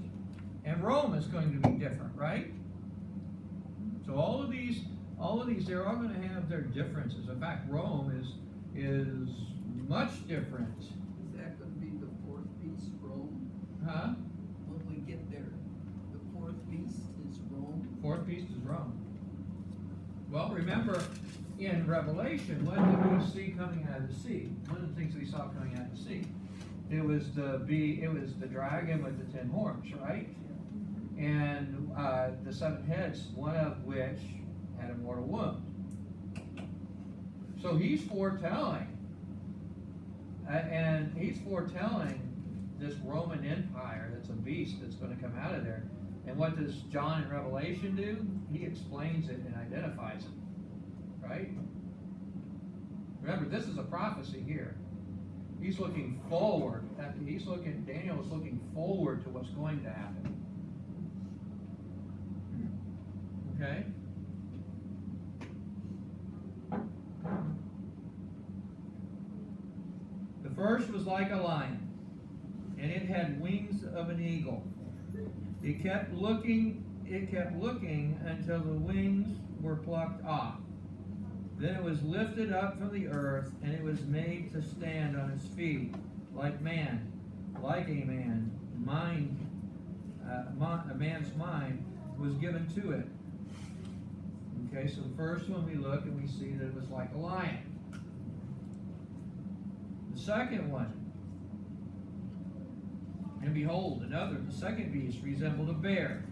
And Rome is going to be different, right? So all of these, they're all going to have their differences. In fact, Rome is much different. Is that gonna be the 4th beast, Rome? Huh? When we get there, the 4th beast is Rome? 4th beast is Rome. Well, remember, in Revelation, what did we see coming out of the sea? One of the things we saw coming out of the sea, it was the dragon with the 10 horns, right? And the 7 heads, one of which had a mortal wound. So he's foretelling, and he's foretelling this Roman Empire that's a beast that's going to come out of there. And what does John in Revelation do? He explains it and identifies it, right? Remember, this is a prophecy here. He's looking forward. Daniel is looking forward to what's going to happen. Okay? The first was like a lion, and it had wings of an eagle. It kept looking until the wings were plucked off. Then it was lifted up from the earth, and it was made to stand on its feet, like a man. A man's mind was given to it. Okay, so the first one we look and we see that it was like a lion. The second one, and behold, the second beast resembled a bear.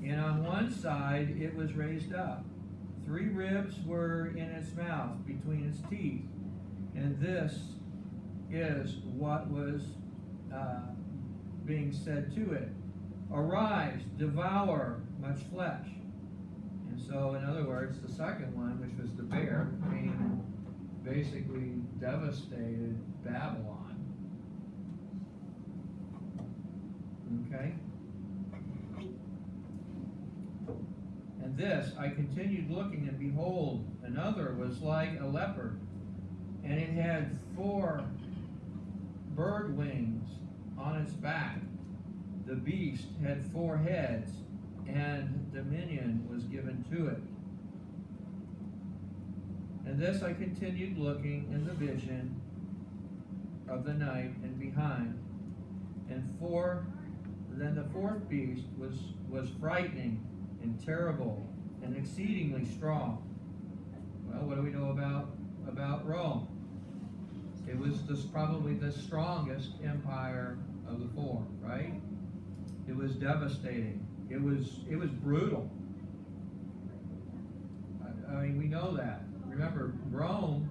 And on one side it was raised up. 3 ribs were in its mouth between its teeth. And this is what was being said to it. Arise, devour much flesh. And so, in other words, the second one, which was the bear, basically devastated Babylon. Okay? And this, I continued looking, and behold, another was like a leopard, and it had 4 bird wings on its back. The beast had 4 heads, and dominion was given to it. And this I continued looking in the vision of the night, and behind, and then the 4th beast was frightening and terrible and exceedingly strong. Well, what do we know about Rome? It was probably the strongest empire of the 4, right? It was devastating. It was brutal. I mean, we know that. Remember, Rome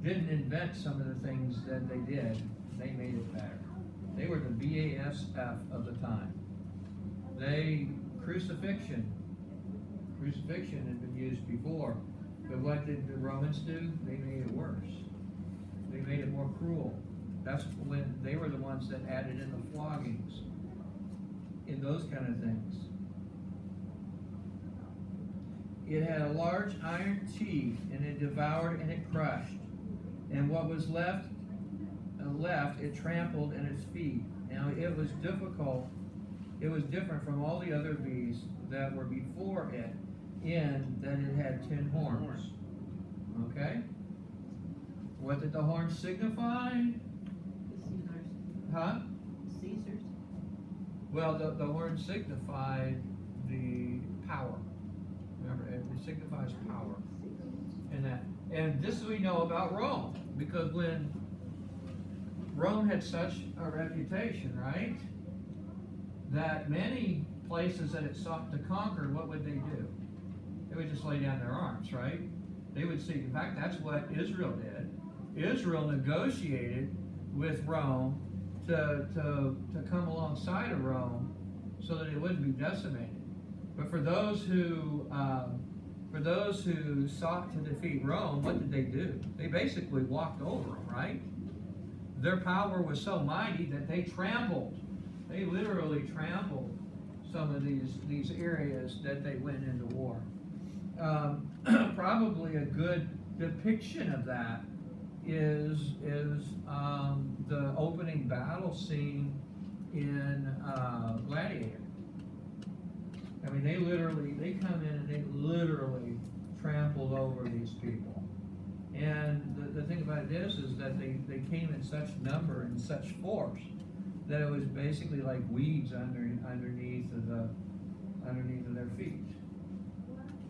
didn't invent some of the things that they did. They made it better. They were the BASF of the time. Crucifixion had been used before, but what did the Romans do? They made it worse. They made it more cruel. That's when they were the ones that added in the floggings, in those kind of things. It had a large iron teeth, and it devoured and it crushed. And what was left, it trampled in its feet. Now it was difficult. It was different from all the other beasts that were before it, in that it had 10 horns. Okay? What did the horns signify? Caesars. Huh? Caesars. Well, the horns signified the power. Remember, it signifies power. And this we know about Rome, because when Rome had such a reputation, right, that many places that it sought to conquer, what would they do? They would just lay down their arms, right? They would seek. In fact, that's what Israel did. Israel negotiated with Rome to come alongside of Rome so that it wouldn't be decimated. But for those who sought to defeat Rome, what did they do? They basically walked over them, right? Their power was so mighty that they trampled. They literally trampled some of these areas that they went into war. Probably a good depiction of that is the opening battle scene in Gladiator. I mean, they come in and they literally trampled over these people. And the thing about it is that they came in such number and such force that it was basically like weeds underneath of their feet.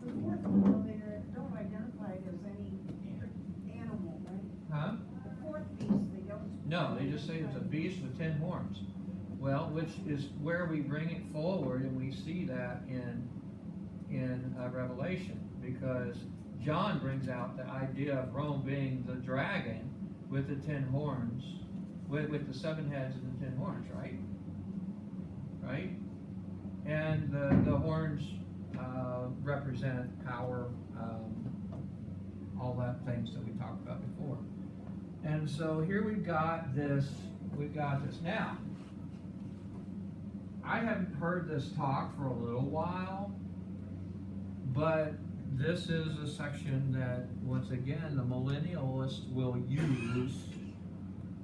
The fourth people there don't identify it as any animal, right? Huh? The 4th beast, they don't. No, they just say it's a beast with 10 horns. Well, which is where we bring it forward, and we see that in Revelation, because John brings out the idea of Rome being the dragon with the 10 horns, with the 7 heads and the 10 horns, right? Right? And the horns represent power, all that things that we talked about before. And so here we've got this. Now, I haven't heard this talk for a little while, but this is a section that, once again, the millennialists will use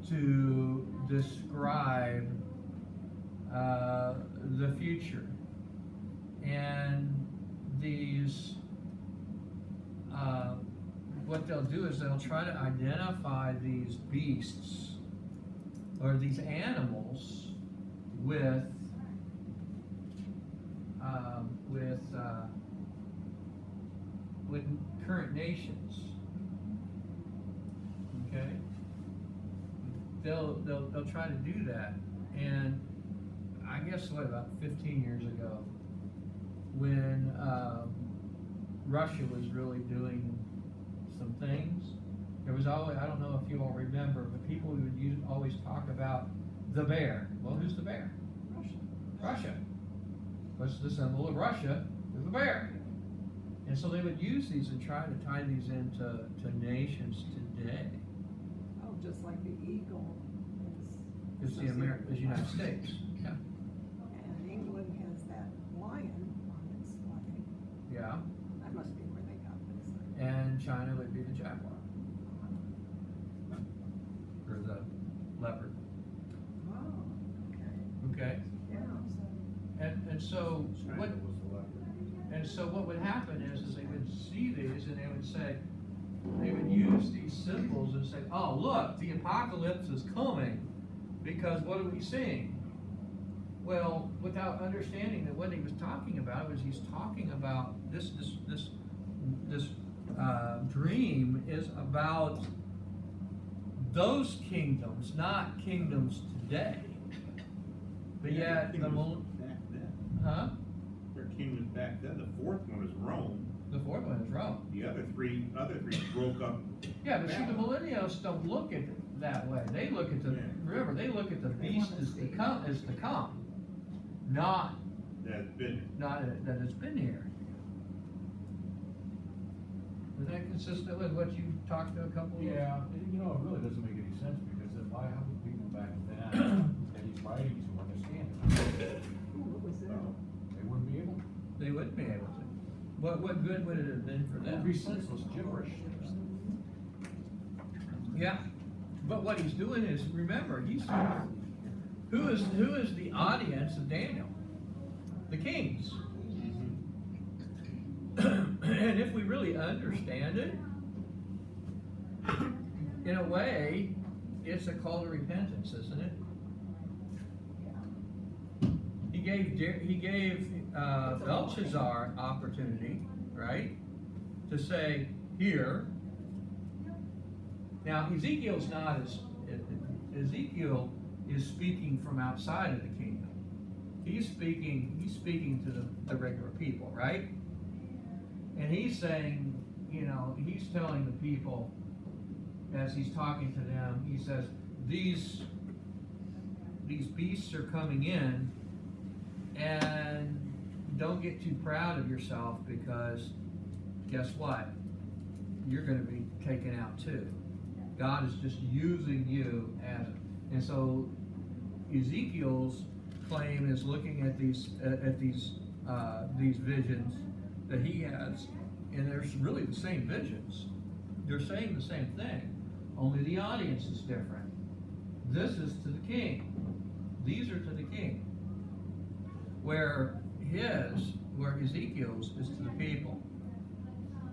to describe the future. And these, what they'll do is they'll try to identify these beasts or these animals with current nations. Okay, they'll try to do that, and I guess about 15 years ago, when Russia was really doing some things, there was always, I don't know if you all remember, but people would always talk about the bear. Well, who's the bear? Russia. What's the symbol of Russia? Is the bear. And so they would use these and try to tie these into nations today. Oh, just like the eagle It's the United States. Yeah. and England has that lion on its flag. Yeah. That must be where they got this. And China would be the jaguar. Or the leopard. Oh, okay, Okay? yeah. And so China what was the leopard. and so what would happen is they would see these and they would say, they would use these symbols and say, oh look, the apocalypse is coming, because what are we seeing? Well, without understanding that what he was talking about was he's talking about this dream is about those kingdoms, not kingdoms today. But yet the Kingdoms back then. huh? Their kingdoms back then. The fourth one is Rome. The fourth one is Rome. The other three broke up. Yeah, but see, the millennials don't look at it that way. They look at the, Yeah. remember, they look at the beast as to come, not That's been. that it's been here. Is that consistent with what you talked to a couple of? Yeah, you know, it really doesn't make any sense, because then why, how would people back then that he's writing to understand it? What was that? They wouldn't be able, They wouldn't be able to. What good would it have been for it would be them? senseless gibberish. Yeah, but what he's doing is, remember, who is the audience of Daniel? The kings. And if we really understand it, in a way, it's a call to repentance, isn't it? He gave Belshazzar opportunity, right, to say, here. Now Ezekiel is speaking from outside of the kingdom. He's speaking to the regular people, right? And he's saying, he's telling the people, as he's talking to them, he says, these beasts are coming in, and don't get too proud of yourself, because guess what? You're going to be taken out too. God is just using you and so Ezekiel's claim is looking at these visions that he has, and they're really the same visions. They're saying the same thing, only the audience is different. This is to the king. These are to the king. Where Ezekiel's is to the people.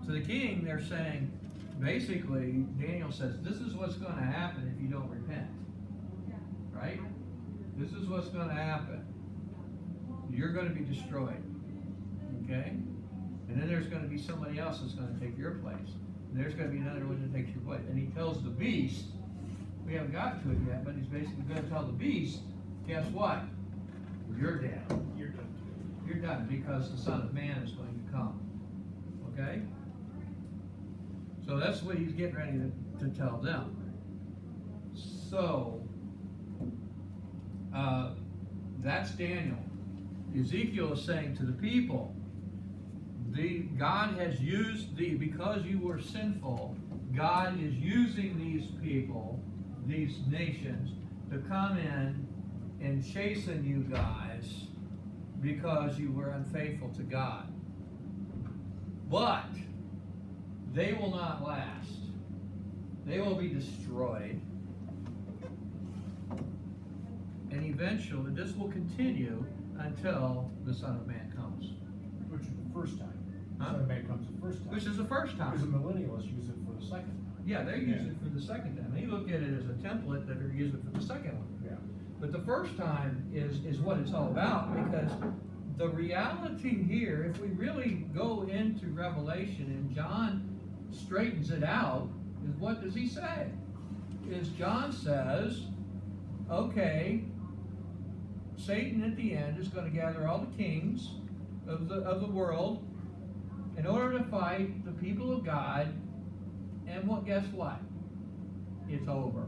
To the king, they're saying, basically, Daniel says, this is what's going to happen if you don't repent. Right? This is what's going to happen. You're going to be destroyed. Okay? And then there's going to be somebody else that's going to take your place. And there's going to be another one that takes your place. And he tells the beast, we haven't got to it yet, but he's basically going to tell the beast, guess what? You're dead. You're done. You're done, because the Son of Man is going to come. Okay? So that's what he's getting ready to tell them. So, that's Daniel. Ezekiel is saying to the people, God has used because you were sinful, God is using these people, these nations, to come in and chasten you guys because you were unfaithful to God. But they will not last. They will be destroyed. And eventually, this will continue until the Son of Man comes. Which is the first time. Huh? Son of Man comes the first time. Which is the first Because the time. millennialists use it for the second time. Yeah, they use it for the second time. They look at it as a template that they're using for the second one. Yeah. But the first time is what it's all about, because the reality here, if we really go into Revelation and John straightens it out, is what does he say? Is John says, okay, Satan at the end is going to gather all the kings of the world in order to fight the people of God, and guess what? It's over.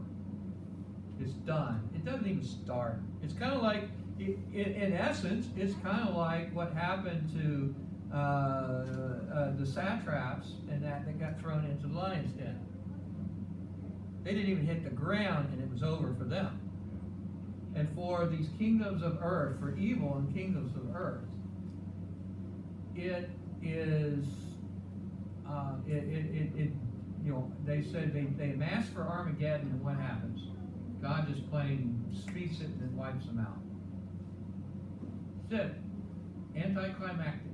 It's done. It doesn't even start. It's kind of like, in essence, it's kind of like what happened to the satraps and that got thrown into the lion's den. They didn't even hit the ground and it was over for them. And for these kingdoms of earth, for evil and kingdoms of earth, it is, you know, they said they mass for Armageddon, and what happens? God just plain speaks it and then wipes them out. That's it. Anticlimactic.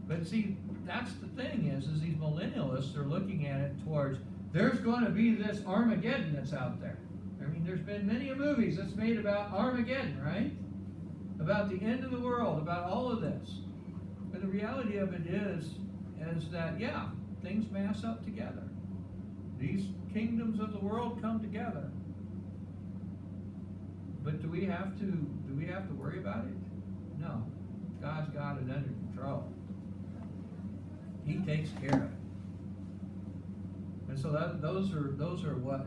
But see, that's the thing is these millennialists are looking at it towards, there's going to be this Armageddon that's out there. I mean, there's been many movies that's made about Armageddon, right? About the end of the world, about all of this. But the reality of it is that, yeah, things mass up together. These kingdoms of the world come together. But do we have to worry about it? No. God's got it under control. He takes care of it. And so those are what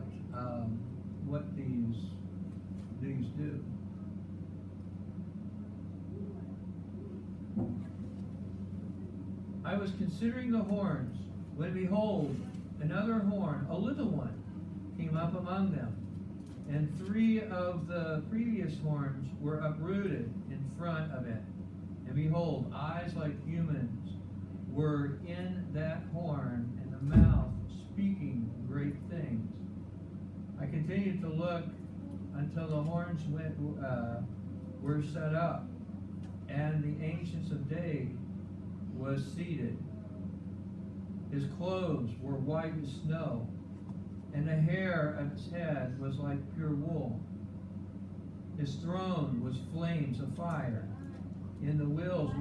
these do. I was considering the horns, when behold, another horn, a little one, came up among them. And 3 of the previous horns were uprooted in front of it. And behold, eyes like humans were in that horn, and the mouth speaking great things. I continued to look until the horns were set up, and the Ancient of Days was seated. His clothes were white as snow, and the hair of his head was like pure wool. His throne was flames of fire, and the wheels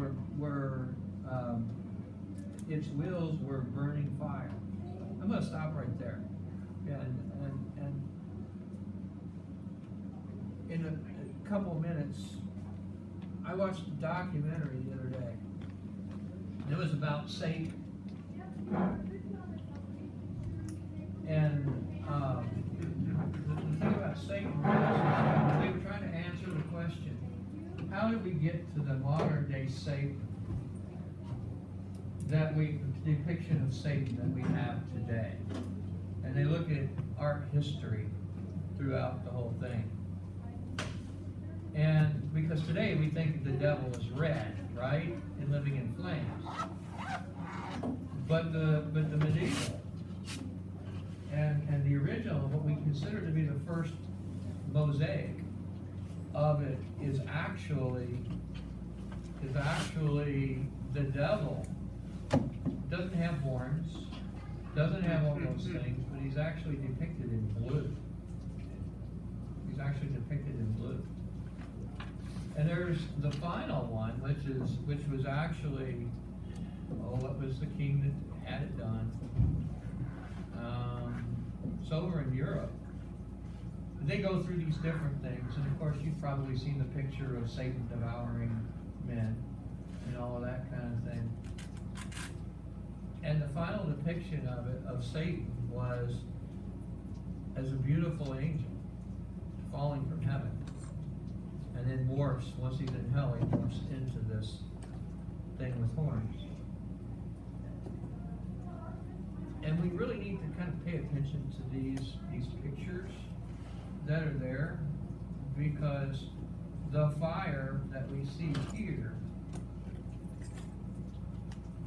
its wheels were burning fire. I'm going to stop right there. Yeah, and in a couple of minutes, I watched a documentary the other day. It was about Satan. And the thing about Satan was they were trying to answer the question, how did we get to the modern day Satan depiction of Satan that we have today? And they look at art history throughout the whole thing. And because today we think the devil is red, right? And living in flames. But the medieval and the original, what we consider to be the first mosaic of it is actually the devil. Doesn't have horns, doesn't have all those things, but he's actually depicted in blue. He's actually depicted in blue. And there's the final one, which was actually, what was the king that had it done? It's over in Europe. They go through these different things, and of course you've probably seen the picture of Satan devouring men and all of that kind of thing. And the final depiction of it, of Satan, was as a beautiful angel falling from heaven. And then morphs, once he's in hell, he morphs into this thing with horns. And we really need to kind of pay attention to these pictures that are there, because the fire that we see here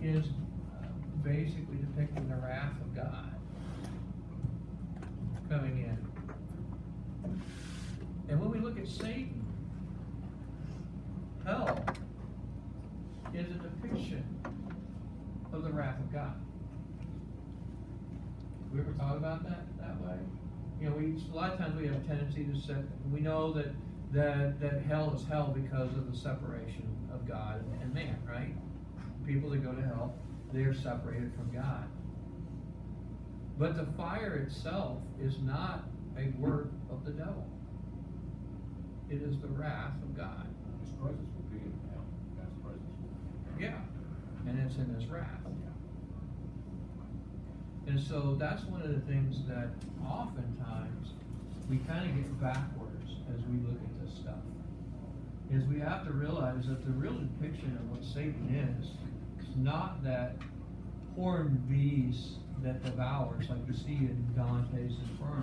is basically depicting the wrath of God coming in. And when we look at Satan, hell is a depiction of the wrath of God. We ever thought about that way? You know, a lot of times we have a tendency to say, we know that hell is hell because of the separation of God and man, right? People that go to hell, they are separated from God. But the fire itself is not a work of the devil. It is the wrath of God. His presence will be in hell. God's presence will be in hell. Yeah, and it's in his wrath. And so that's one of the things that oftentimes we kind of get backwards as we look at this stuff. is we have to realize that the real depiction of what Satan is not that horned beast that devours like you see in Dante's Inferno.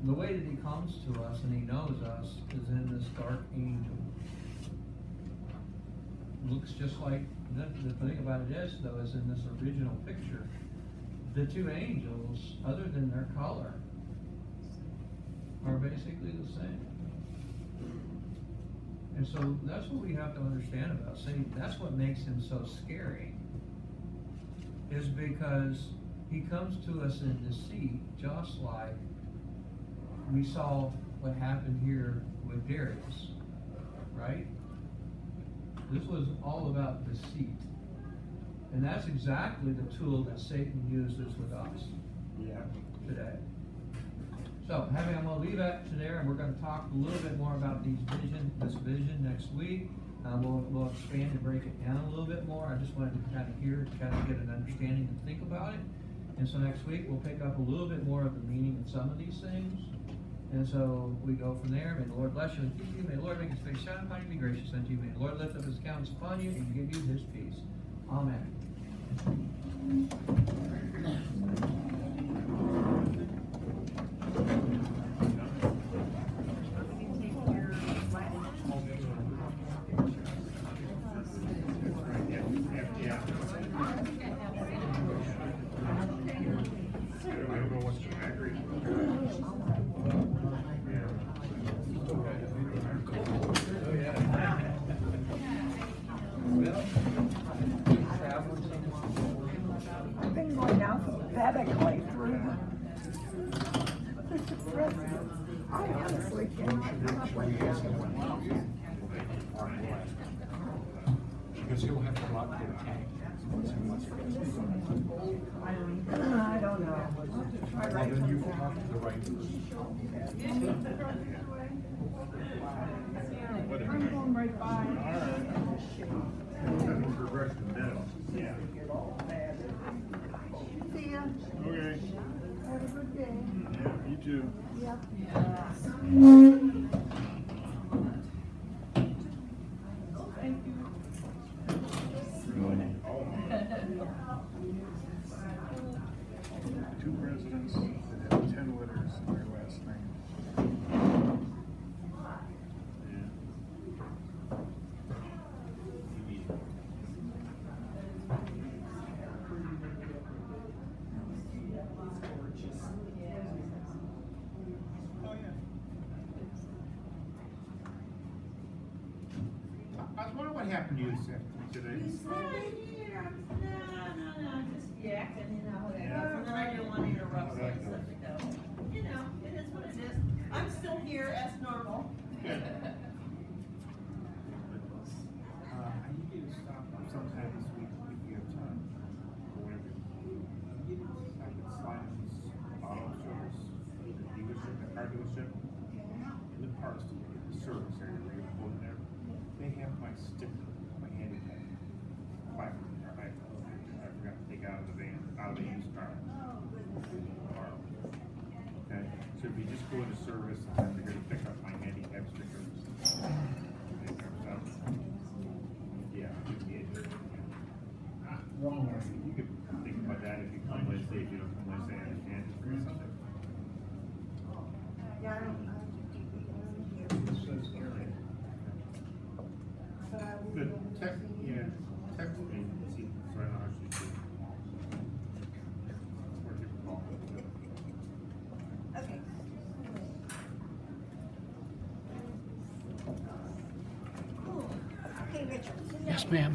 The way that he comes to us and he knows us is in this dark angel. Looks just like, the thing about it is though, is in this original picture, the two angels, other than their color, are basically the same. And so that's what we have to understand about Satan. That's what makes him so scary, is because he comes to us in deceit, just like we saw what happened here with Darius, right? This was all about deceit. And that's exactly the tool that Satan uses with us today. So, I'm going to leave that to there, and we're going to talk a little bit more about this vision next week. We'll expand and break it down a little bit more. I just wanted to kind of get an understanding and think about it. And so next week, we'll pick up a little bit more of the meaning of some of these things. And so we go from there. May the Lord bless you and keep you. May the Lord make his face shine upon you and be gracious unto you. May the Lord lift up his countenance upon you and give you his peace. Amen. I've been going alphabetically through the president. I honestly cannot come up with that. Because he'll have to lock their tank. I don't know. I'll have to try Well, right then you from can talk to the right person. I'm going right by. Progressive dental. Yeah. See ya. Okay. Have a good day. Yeah, you too. Yep. Thank you. Two presidents that have 10 letters in their last name. I was wondering what happened to you this afternoon today. Just yakking, whatever. Yeah. And then I didn't want to interrupt, so I just let it go. It is what it is. I'm still here as normal. I need you to stop sometime this week if you have time, or whatever. I need you to stop at Slime's Auto Service, the dealership, the car dealership, in the parts, the service area, right, over there. They have my sticker, my handicap placard. I forgot to take out of the van, out of the used car. Tomorrow. Okay, so if you just go into service, and then they're gonna pick up my handicap stickers. Yeah. You could think about that if you come Wednesday, if you don't come Wednesday, I understand. Yeah, I don't. But I will. Good, text me and see, so I know how she's doing. Or give a call. Okay. Okay, Richard. Yes, ma'am.